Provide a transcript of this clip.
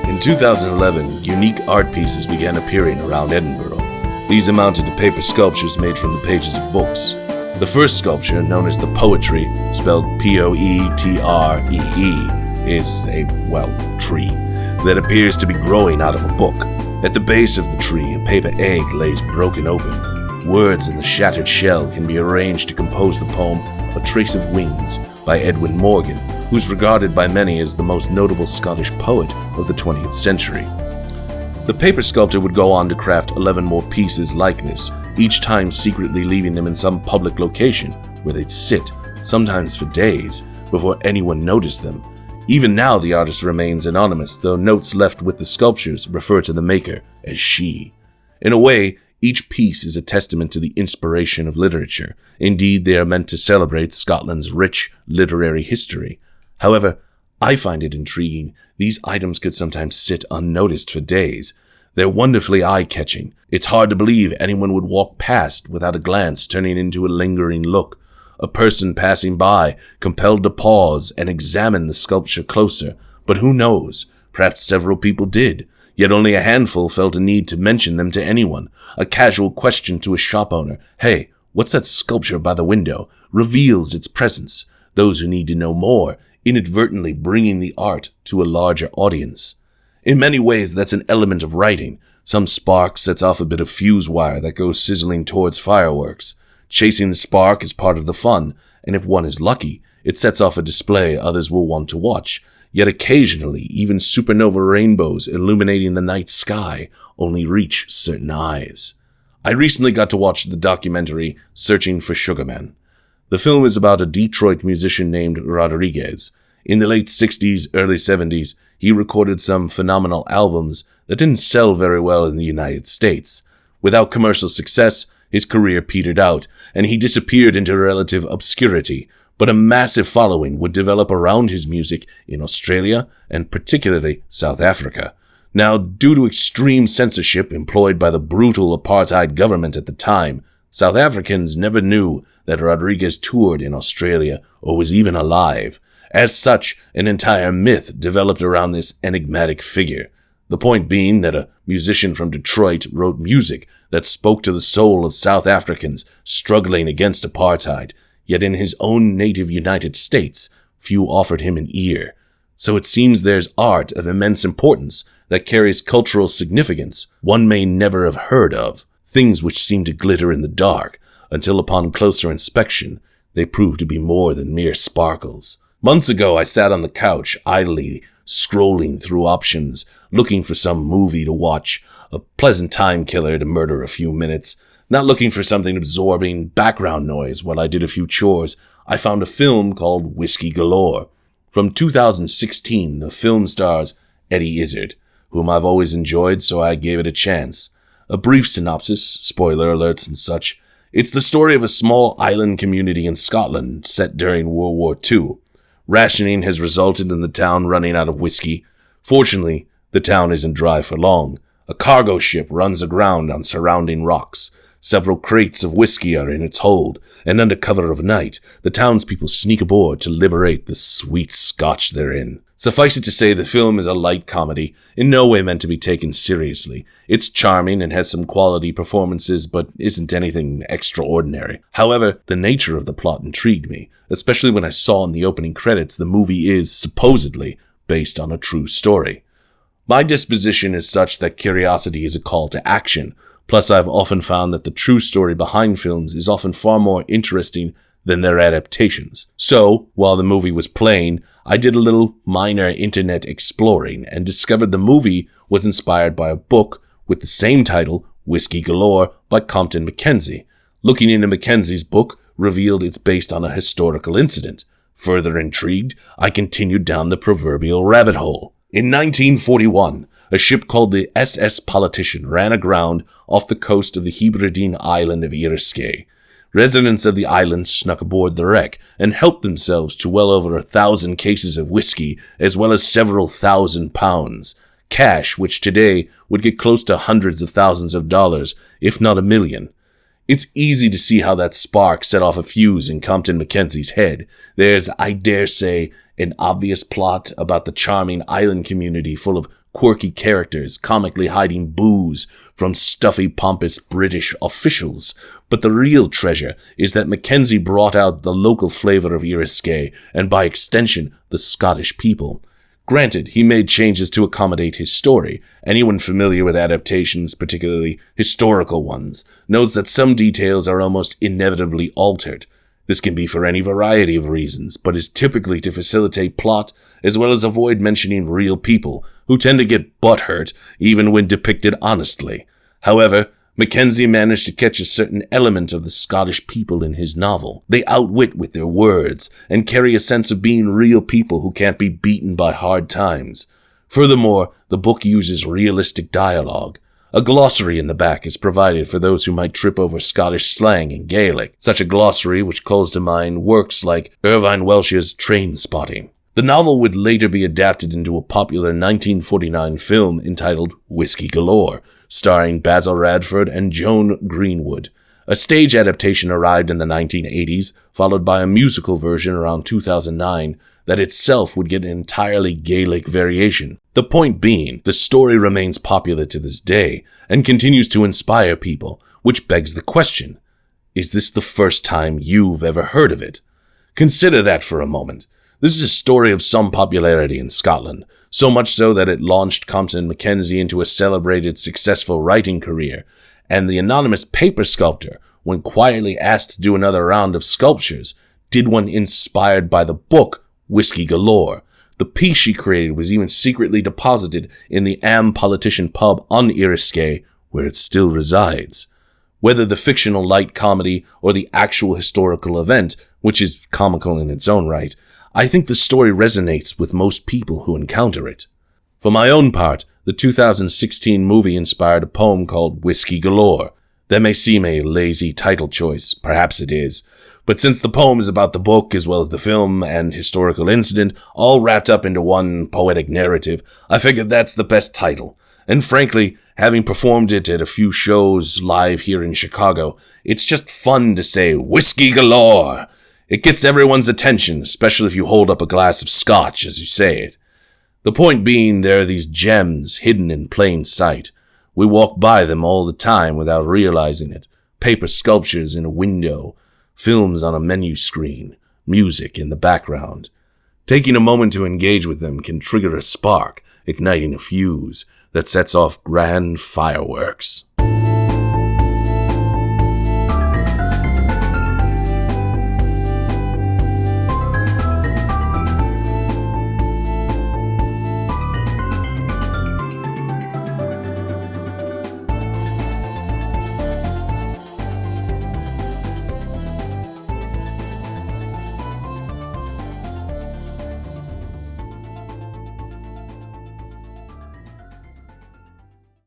In 2011, unique art pieces began appearing around Edinburgh. These amounted to paper sculptures made from the pages of books. The first sculpture, known as the Poetry, spelled Poetree, is a, tree that appears to be growing out of a book. At the base of the tree, a paper egg lays broken open. Words in the shattered shell can be arranged to compose the poem A Trace of Wings by Edwin Morgan, who's regarded by many as the most notable Scottish poet of the 20th century. The paper sculptor would go on to craft 11 more pieces like this, each time secretly leaving them in some public location where they'd sit, sometimes for days, before anyone noticed them. Even now, the artist remains anonymous, though notes left with the sculptures refer to the maker as she. In a way, each piece is a testament to the inspiration of literature. Indeed, they are meant to celebrate Scotland's rich literary history. However, I find it intriguing. These items could sometimes sit unnoticed for days. They're wonderfully eye-catching. It's hard to believe anyone would walk past without a glance turning into a lingering look. A person passing by, compelled to pause and examine the sculpture closer. But who knows? Perhaps several people did. Yet only a handful felt a need to mention them to anyone. A casual question to a shop owner, "Hey, what's that sculpture by the window?" reveals its presence. Those who need to know more, inadvertently bringing the art to a larger audience. In many ways, that's an element of writing. Some spark sets off a bit of fuse wire that goes sizzling towards fireworks. Chasing the spark is part of the fun, and if one is lucky, it sets off a display others will want to watch. Yet occasionally, even supernova rainbows illuminating the night sky only reach certain eyes. I recently got to watch the documentary Searching for Sugar Man. The film is about a Detroit musician named Rodriguez. In the late 60s, early 70s, he recorded some phenomenal albums that didn't sell very well in the United States. Without commercial success, his career petered out, and he disappeared into relative obscurity, but a massive following would develop around his music in Australia and particularly South Africa. Now, due to extreme censorship employed by the brutal apartheid government at the time, South Africans never knew that Rodriguez toured in Australia or was even alive. As such, an entire myth developed around this enigmatic figure. The point being that a musician from Detroit wrote music that spoke to the soul of South Africans struggling against apartheid, yet in his own native United States, few offered him an ear. So it seems there's art of immense importance that carries cultural significance one may never have heard of, things which seem to glitter in the dark, until upon closer inspection, they prove to be more than mere sparkles. Months ago, I sat on the couch, idly scrolling through options, looking for some movie to watch, a pleasant time killer to murder a few minutes. Not looking for something absorbing background noise while I did a few chores, I found a film called Whisky Galore. From 2016, the film stars Eddie Izzard, whom I've always enjoyed, so I gave it a chance. A brief synopsis, spoiler alerts and such. It's the story of a small island community in Scotland set during World War II. Rationing has resulted in the town running out of whiskey. Fortunately, the town isn't dry for long. A cargo ship runs aground on surrounding rocks. Several crates of whiskey are in its hold, and under cover of night, the townspeople sneak aboard to liberate the sweet scotch they're in. Suffice it to say, the film is a light comedy, in no way meant to be taken seriously. It's charming and has some quality performances, but isn't anything extraordinary. However, the nature of the plot intrigued me, especially when I saw in the opening credits the movie is, supposedly, based on a true story. My disposition is such that curiosity is a call to action. Plus, I've often found that the true story behind films is often far more interesting than their adaptations. So, while the movie was playing, I did a little minor internet exploring and discovered the movie was inspired by a book with the same title, Whisky Galore, by Compton MacKenzie. Looking into Mackenzie's book revealed it's based on a historical incident. Further intrigued, I continued down the proverbial rabbit hole. In 1941, a ship called the SS Politician ran aground off the coast of the Hebridean island of Irisque. Residents of the island snuck aboard the wreck and helped themselves to well over 1,000 cases of whiskey, as well as several thousand pounds. Cash, which today would get close to hundreds of thousands of dollars, if not $1 million. It's easy to see how that spark set off a fuse in Compton MacKenzie's head. There's, I dare say, an obvious plot about the charming island community full of quirky characters comically hiding booze from stuffy, pompous British officials. But the real treasure is that MacKenzie brought out the local flavor of Irisque, and by extension, the Scottish people. Granted, he made changes to accommodate his story. Anyone familiar with adaptations, particularly historical ones, knows that some details are almost inevitably altered. This can be for any variety of reasons, but is typically to facilitate plot as well as avoid mentioning real people, who tend to get butthurt even when depicted honestly. However, MacKenzie managed to catch a certain element of the Scottish people in his novel. They outwit with their words, and carry a sense of being real people who can't be beaten by hard times. Furthermore, the book uses realistic dialogue. A glossary in the back is provided for those who might trip over Scottish slang and Gaelic. Such a glossary which calls to mind works like Irvine Welsh's Train Spotting. The novel would later be adapted into a popular 1949 film entitled Whisky Galore, starring Basil Radford and Joan Greenwood. A stage adaptation arrived in the 1980s, followed by a musical version around 2009 that itself would get an entirely Gaelic variation. The point being, the story remains popular to this day and continues to inspire people, which begs the question, is this the first time you've ever heard of it? Consider that for a moment. This is a story of some popularity in Scotland, so much so that it launched Compton MacKenzie into a celebrated, successful writing career, and the anonymous paper sculptor, when quietly asked to do another round of sculptures, did one inspired by the book Whisky Galore. The piece she created was even secretly deposited in the Am Politician pub on Irisque, where it still resides. Whether the fictional light comedy or the actual historical event, which is comical in its own right, I think the story resonates with most people who encounter it. For my own part, the 2016 movie inspired a poem called Whisky Galore. That may seem a lazy title choice, perhaps it is, but since the poem is about the book as well as the film and historical incident, all wrapped up into one poetic narrative, I figured that's the best title. And frankly, having performed it at a few shows live here in Chicago, it's just fun to say Whisky Galore. It gets everyone's attention, especially if you hold up a glass of scotch as you say it. The point being, there are these gems hidden in plain sight. We walk by them all the time without realizing it. Paper sculptures in a window, films on a menu screen, music in the background. Taking a moment to engage with them can trigger a spark, igniting a fuse that sets off grand fireworks.